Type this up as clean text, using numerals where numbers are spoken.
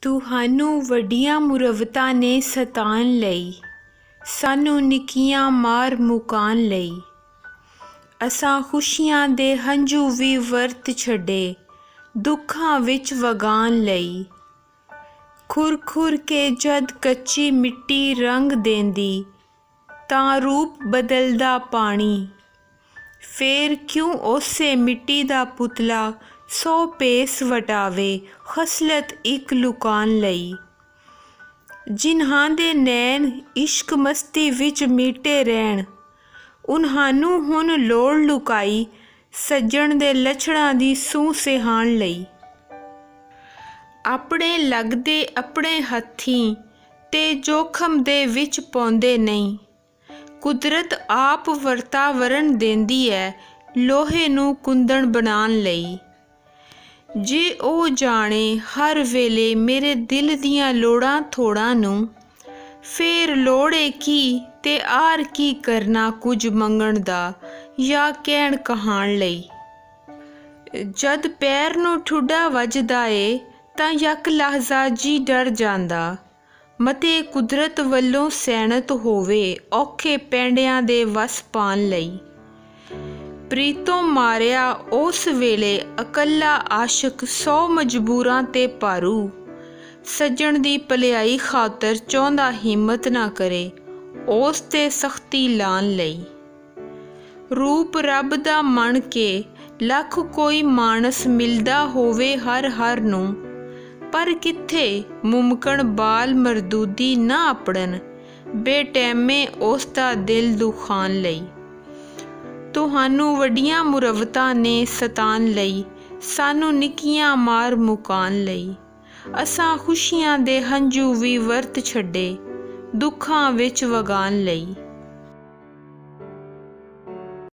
ਤੁਹਾਨੂੰ ਵੱਡੀਆਂ ਮੁਰੱਵਤਾਂ ਨੇ ਸਤਾਉਣ ਲਈ, ਸਾਨੂੰ ਨਿੱਕੀਆਂ ਮਾਰ ਮੁਕਾਉਣ ਲਈ। ਅਸਾਂ ਖੁਸ਼ੀਆਂ ਦੇ ਹੰਝੂ ਵੀ ਵਰਤ ਛੱਡੇ, ਦੁੱਖਾਂ ਵਿੱਚ ਵਗਾਉਣ ਲਈ। ਖੁਰ ਖੁਰ ਕੇ ਜਦ ਕੱਚੀ ਮਿੱਟੀ ਰੰਗ ਦੇਂਦੀ, ਤਾਂ ਰੂਪ ਬਦਲਦਾ ਪਾਣੀ। ਫੇਰ ਕਿਉਂ ਉਸੇ ਮਿੱਟੀ ਦਾ ਪੁਤਲਾ 100 ਭੇਸ ਵਟਾਵੇ, ਖਸਲਤ ਇੱਕ ਲੁਕਾਉਣ ਲਈ। ਜਿਨ੍ਹਾਂ ਦੇ ਨੈਣ ਇਸ਼ਕ ਮਸਤੀ ਵਿੱਚ ਮੀਟੇ ਰਹਿਣ, ਉਨ੍ਹਾਂਨੂੰ ਹੁਣ ਲੋੜ ਲੁਕਾਈ ਸੱਜਣ ਦੇ ਲੱਛਣਾਂ ਦੀ ਸੂਹ ਸਿਹਾਣ ਲਈ। ਆਪਣੇ ਲੱਗਦੇ ਆਪਣੇ ਹੱਥੀਂ ਤੇ ਜੋਖਮ ਦੇ ਵਿੱਚ ਪਾਉਂਦੇ ਨਹੀਂ। ਕੁਦਰਤ ਆਪ ਵਰਤਾਵਰਨ ਦੇਂਦੀ ਹੈ ਲੋਹੇ ਨੂੰ ਕੁੰਦਨ ਬਣਾਉਣ ਲਈ। ਜੇ ਉਹ ਜਾਣੇ ਹਰ ਵੇਲੇ ਮੇਰੇ ਦਿਲ ਦੀਆਂ ਲੋੜਾਂ ਥੋੜਾਂ ਨੂੰ, ਫੇਰ ਲੋੜੇ ਕੀ ਤੇ ਆਰ ਕੀ ਕਰਨਾ ਕੁਝ ਮੰਗਣ ਦਾ ਜਾਂ ਕਹਿਣ ਕਹਾਣ ਲਈ। ਜਦ ਪੈਰ ਨੂੰ ਠੁੱਡਾ ਵੱਜਦਾ ਏ ਤਾਂ ਯਕ ਲਹਜ਼ਾ ਜੀ ਡਰ ਜਾਂਦਾ, ਮਤੇ ਕੁਦਰਤ ਵੱਲੋਂ ਸੈਨਤ ਹੋਵੇ ਔਖੇ ਪੈਂਡਿਆਂ ਦੇ ਵੱਸ ਪਾਉਣ ਲਈ। ਪ੍ਰੀਤੋਂ ਮਾਰਿਆ ਉਸ ਵੇਲੇ ਇਕੱਲਾ ਆਸ਼ਕ 100 ਮਜਬੂਰਾਂ ਤੇ ਭਾਰੂ। ਸੱਜਣ ਦੀ ਭਲਾਈ ਖਾਤਰ ਚਾਹੁੰਦਾ ਹਿੰਮਤ ਨਾ ਕਰੇ ਉਸ ਤੇ ਸਖਤੀ ਲਾਉਣ ਲਈ। ਰੂਪ ਰੱਬ ਦਾ ਮੰਨ ਕੇ ਲੱਖ ਕੋਈ ਮਾਨਸ ਮਿਲਦਾ ਹੋਵੇ ਹਰ ਹਰ ਨੂੰ, ਪਰ ਕਿੱਥੇ ਮੁਮਕਣ ਬਾਲ ਮਰਦੂਦੀ ਨਾ ਆਪੜਨ ਬੇਟੈਮੇ ਉਸ ਦਾ ਦਿਲ ਦੁਖਾਉਣ ਲਈ। ਤੁਹਾਨੂੰ ਵੱਡੀਆਂ ਮੁਰੱਵਤਾਂ ਨੇ ਸਤਾਉਣ ਲਈ, ਸਾਨੂੰ ਨਿੱਕੀਆਂ ਮਾਰ ਮੁਕਾਉਣ ਲਈ। ਅਸਾਂ ਖੁਸ਼ੀਆਂ ਦੇ ਹੰਝੂ ਵੀ ਵਰਤ ਛੱਡੇ, ਦੁੱਖਾਂ ਵਿੱਚ ਵਗਾਉਣ ਲਈ।